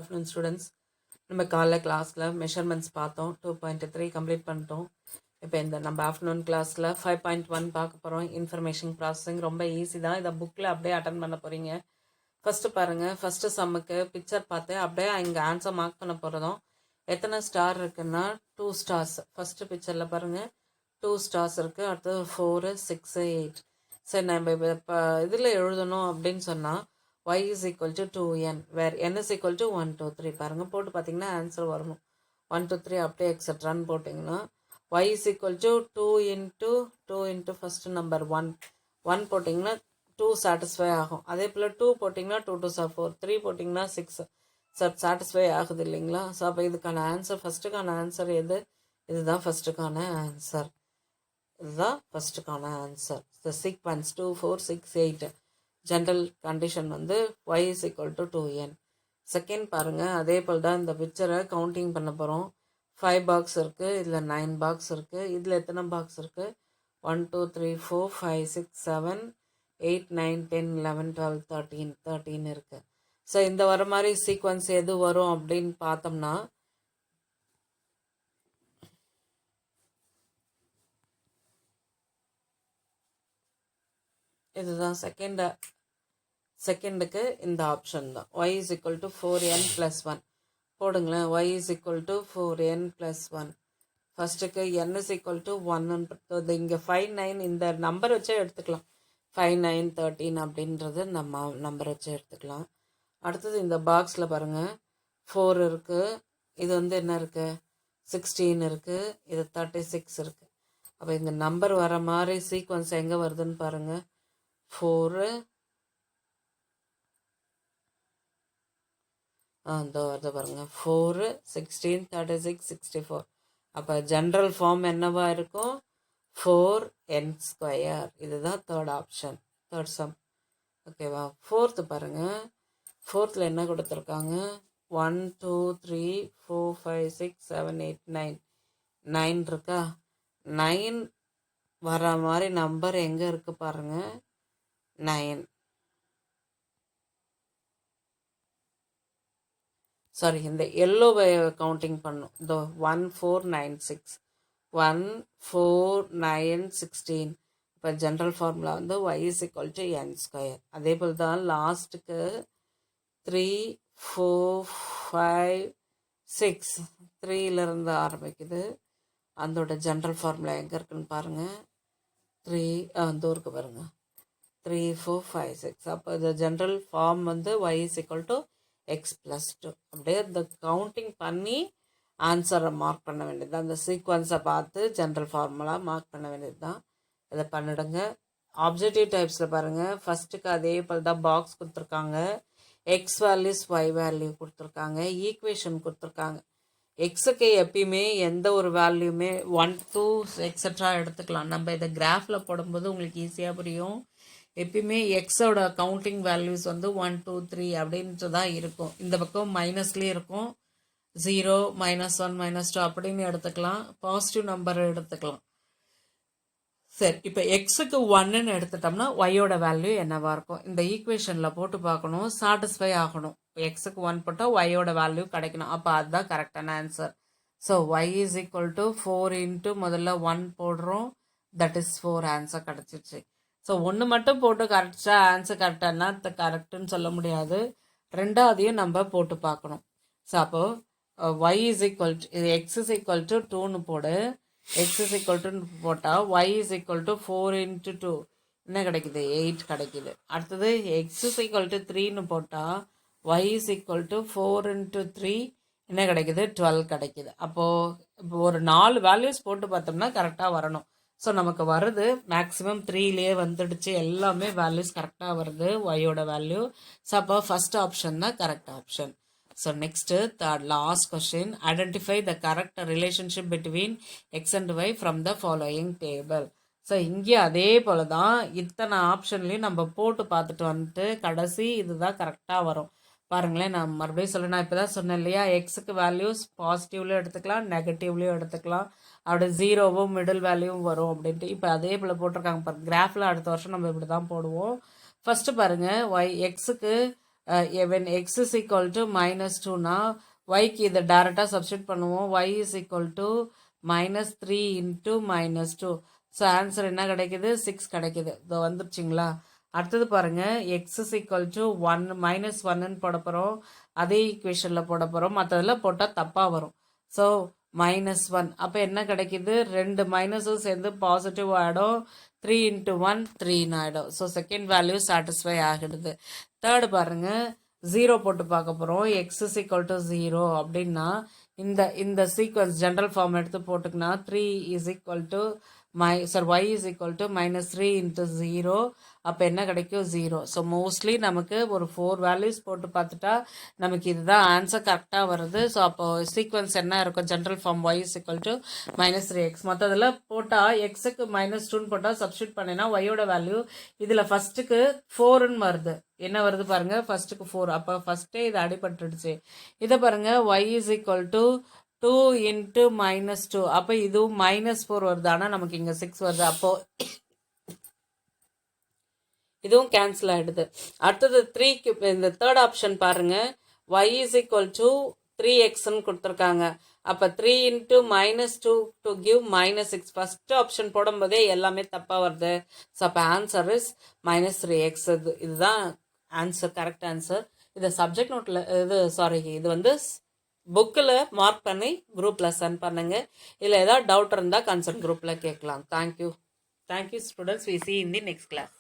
Afternoon students. நம்ம காலைல கிளாஸில் மெஷர்மெண்ட்ஸ் பார்த்தோம். 2.3 கம்ப்ளீட் பண்ணிட்டோம். இப்போ இந்த நம்ம ஆஃப்டர்நூன் கிளாஸில் 5.1 பார்க்க போகிறோம். இன்ஃபர்மேஷன் ப்ராசஸிங் ரொம்ப ஈஸி தான். இதை புக்கில் அப்படியே அட்டன் பண்ண போகிறீங்க. ஃபஸ்ட்டு பாருங்கள், ஃபஸ்ட்டு சம்முக்கு பிக்சர் பார்த்து அப்படியே இங்கே ஆன்சர் மார்க் பண்ண போகிறதும். எத்தனை ஸ்டார் இருக்குன்னா 2 ஸ்டார்ஸ். ஃபஸ்ட்டு பிக்சரில் பாருங்கள் 2 ஸ்டார்ஸ் இருக்குது. அடுத்தது 4, 6, 8. சரி, நம்ம இப்போ இதில் எழுதணும் அப்படின்னு சொன்னால் y is equal to 2n where n is equal to 1 2 3 பாருங்கள், போட்டு பார்த்தீங்கன்னா ஆன்சர் வரணும். 1 2 3 அப்படியே எக்ஸட்ரான்னு போட்டிங்கன்னா y is equal to 2 into first number 1 போட்டிங்கன்னா 2 சாட்டிஸ்ஃபை ஆகும். அதே போல் 2 போட்டிங்கன்னா 2 2 4, 3 போட்டிங்கன்னா 6 சாட்டிஸ்ஃபை ஆகுது இல்லைங்களா? ஸோ அப்போ இதுக்கான ஆன்சர், ஃபஸ்ட்டுக்கான ஆன்சர் எது? இதுதான் ஃபஸ்ட்டுக்கான ஆன்சர். இதுதான் ஃபஸ்ட்டுக்கான answer. The sequence 2 4 6 8 general condition வந்து y is equal to 2n. Second பாருங்கள், அதே போல் தான் இந்த பிக்சரை கவுண்டிங் பண்ண போகிறோம். 5 பாக்ஸ் இருக்குது, இதில் 9 பாக்ஸ் இருக்குது. இதில் எத்தனை பாக்ஸ் இருக்குது? 1 2 3 4 5 6 7 8 9 10 11 12 13 இருக்குது. ஸோ இந்த வர மாதிரி சீக்வன்ஸ் எது வரும் அப்படின்னு பார்த்தோம்னா இதுதான் செகண்டுக்கு இந்த ஆப்ஷன் தான். y is equal to 4n plus 1 போடுங்களேன். y is equal to 4n plus 1. ஃபஸ்ட்டுக்கு n is equal to 1. இங்கே 5 9 இந்த நம்பர் வச்சே எடுத்துக்கலாம். 5 9 13 அப்படின்றது நம்ம நம்பர் வச்சு எடுத்துக்கலாம். அடுத்தது இந்த பாக்ஸில் பாருங்கள் 4 இருக்குது. இது வந்து என்ன இருக்குது? 16 இருக்குது. இது 36 இருக்குது. அப்போ இந்த நம்பர் வர மாதிரி சீக்வன்ஸ் எங்கே வருதுன்னு பாருங்கள். 4 இதோ வருது பாருங்கள். 4 16 36 64. அப்போ ஜென்ரல் ஃபார்ம் என்னவா இருக்கும்? 4n². இதுதான் தேர்ட் ஆப்ஷன், தேர்ட் சம். ஓகேவா? ஃபோர்த்து பாருங்கள். ஃபோர்த்தில் என்ன கொடுத்துருக்காங்க? 1 2 3 4 5 6 7 8 9 9 இருக்கா? 9 வர மாதிரி நம்பர் எங்கே இருக்குது பாருங்கள். 9 சாரி, இந்த எல்லோவை கவுண்டிங் பண்ணும். இந்த 1 4 9 6 1 4 9 16. இப்போ ஜென்ரல் ஃபார்முலா வந்து y is equal to n². அதே போல் தான் லாஸ்ட்டுக்கு 3 4 5 6 3லேருந்து ஆரம்பிக்குது. அதோட ஜென்ரல் ஃபார்முலா எங்கே இருக்குன்னு பாருங்கள். 3 அந்த ஊருக்கு பாருங்கள். 3 4 5 6. அப்போ இந்த ஜென்ரல் ஃபார்ம் வந்து y is equal to x plus 2. அப்படியே இந்த கவுண்டிங் பண்ணி ஆன்சரை மார்க் பண்ண வேண்டியது தான். அந்த சீக்வன்ஸை பார்த்து ஜென்ரல் ஃபார்முலா மார்க் பண்ண வேண்டியது தான். இதை பண்ணிடுங்க. ஆப்ஜெக்டிவ் டைப்ஸில் பாருங்கள். ஃபஸ்ட்டுக்கு அதே போல் தான் பாக்ஸ் கொடுத்துருக்காங்க. எக்ஸ் வேல்யூஸ் y வேல்யூ கொடுத்துருக்காங்க. ஈக்குவேஷன் கொடுத்துருக்காங்க. எக்ஸுக்கு எப்பயுமே எந்த ஒரு வேல்யூமே 1 2 எக்ஸட்ரா எடுத்துக்கலாம். நம்ம இதை கிராஃபில் போடும்போது உங்களுக்கு ஈஸியாக புரியும். எப்பயுமே எக்ஸோட கவுண்டிங் வேல்யூஸ் வந்து 1 2 3 அப்படின்ட்டு தான் இருக்கும். இந்த பக்கம் மைனஸ்லேயே இருக்கும். 0 -1 -2 அப்படின்னு எடுத்துக்கலாம். பாசிட்டிவ் நம்பர் எடுத்துக்கலாம். சரி, இப்போ எக்ஸுக்கு 1ன்னு எடுத்துட்டோம்னா ஒய்யோட வேல்யூ என்னவா இருக்கும்? இந்த ஈக்குவேஷனில் போட்டு பார்க்கணும். சாட்டிஸ்ஃபை ஆகணும். எக்ஸுக்கு 1 போட்டால் ஒய்யோட வேல்யூ கிடைக்கணும். அப்போ அதுதான் கரெக்டான answer. So y is equal to 4 into முதல்ல 1 போடுறோம். தட் இஸ் 4 ஆன்சர் கிடச்சிருச்சு. ஸோ ஒன்று மட்டும் போட்டு கரெக்டாக ஆன்சர் கரெக்டானா கரெக்டுன்னு சொல்ல முடியாது. ரெண்டாவதையும் நம்ம போட்டு பார்க்கணும். ஸோ அப்போது y is equal to இது x is equal to 2ன்னு போடு. x is equal to போட்டால் y is equal to 4 into 2 என்ன கிடைக்குது? 8 கிடைக்குது. அடுத்தது x is equal to 3ன்னு போட்டால் y is equal to 4 into 3 என்ன கிடைக்குது? 12 கிடைக்குது. அப்போது இப்போ ஒரு 4 வேல்யூஸ் போட்டு பார்த்தோம்னா கரெக்டாக வரணும். ஸோ நமக்கு வருது மேக்ஸிமம் 3லேயே வந்துடுச்சு. எல்லாமே வேல்யூஸ் கரெக்டாக வருது ஒய்யோட வேல்யூ. ஸோ அப்போ ஃபஸ்ட் ஆப்ஷன் தான் correct option. So next third last question. Identify the correct relationship between X and Y from the following table. So இங்கே அதே போல் தான் இத்தனை ஆப்ஷன்லேயும் நம்ம போட்டு பார்த்துட்டு வந்துட்டு கடைசி இதுதான் கரெக்டாக வரும். பாருங்களேன், நான் மறுபடியும் சொல்ல நான் இப்போ தான் சொன்னேன் இல்லையா? எக்ஸுக்கு வேல்யூஸ் பாசிட்டிவ்லேயும் எடுத்துக்கலாம், நெகட்டிவ்லேயும் எடுத்துக்கலாம். அப்படி 0வும் மிடில் வேல்யூவும் வரும் அப்படின்ட்டு. இப்போ அதே போல் போட்டிருக்காங்க பாருங்க. கிராஃபில் அடுத்த வருஷம் நம்ம இப்படி தான் போடுவோம். ஃபஸ்ட்டு பாருங்கள், எக்ஸுக்கு when x is equal to minus 2னா yக்கு இதை டைரெக்டாக சப்ஸ்டியூட் பண்ணுவோம். y is equal to minus 3 into minus 2. So answer என்ன கிடைக்குது? 6 கிடைக்குது. இதோ வந்துருச்சுங்களா? அடுத்தது பாருங்க, X is equal to 1 minus 1ன்னு போட போகிறோம். அதே ஈக்குவேஷனில் போட போகிறோம். மற்றதில் போட்டால் தப்பாக வரும். ஸோ -1 அப்போ என்ன கிடைக்குது? 2 மைனஸும் சேர்ந்து பாசிட்டிவ் ஆகிடும். 3 into 1 3 ஆகிடும். ஸோ செகண்ட் வேல்யூ சாட்டிஸ்ஃபை ஆகிடுது. தேர்டு பாருங்க, 0 போட்டு பார்க்க போகிறோம். எக்ஸ் இஸ் ஈக்குவல் டு 0 அப்படின்னா இந்த சீக்வன்ஸ் ஜென்ரல் ஃபார்ம் எடுத்து போட்டுக்கினா 3 is equal to y is equal to minus 3 into 0. அப்போ என்ன கிடைக்கும்? 0. ஸோ மோஸ்ட்லி நமக்கு ஒரு 4 வேல்யூஸ் போட்டு பார்த்துட்டா நமக்கு இதுதான் ஆன்சர் கரெக்டாக வருது. ஸோ அப்போ சீக்வன்ஸ் என்ன இருக்கும்? General form y is equal to minus 3x. மற்றதில் போட்டால் எக்ஸுக்கு -2ன்னு போட்டால் சப்ஸ்டியூட் பண்ணினா ஒய்யோட வேல்யூ இதில் ஃபஸ்ட்டுக்கு 4ன்னு வருது. என்ன வருது பாருங்க, ஃபஸ்ட்டுக்கு 4. அப்போ ஃபஸ்ட்டே இது அடிபட்டுடுச்சு. இதை பாருங்க, y is equal to 2 into -2. அப்போ இதுவும் -4 வருது. ஆனால் நமக்கு இங்கே 6 வருது. அப்போ இதுவும் கேன்சல் ஆகிடுது. அடுத்தது 3க்கு இந்த தேர்ட் ஆப்ஷன் பாருங்க, y is equal to 3xன்னு கொடுத்துருக்காங்க. அப்போ 3 into -2 to give -6. First option போடும்போதே எல்லாமே தப்பாக வருது. ஸோ அப்போ ஆன்சர் இஸ் -3x. இதுதான் ஆன்சர், கரெக்ட் ஆன்சர். இதை சப்ஜெக்ட் நோட்டில் இது வந்து புக்கில் மார்க் பண்ணி குரூப்பில் சென்ட் பண்ணுங்க. இல்லை ஏதாவது டவுட் இருந்தால் கன்சர்ன் குரூப்பில் கேட்கலாம். Thank you students. We see in the next class.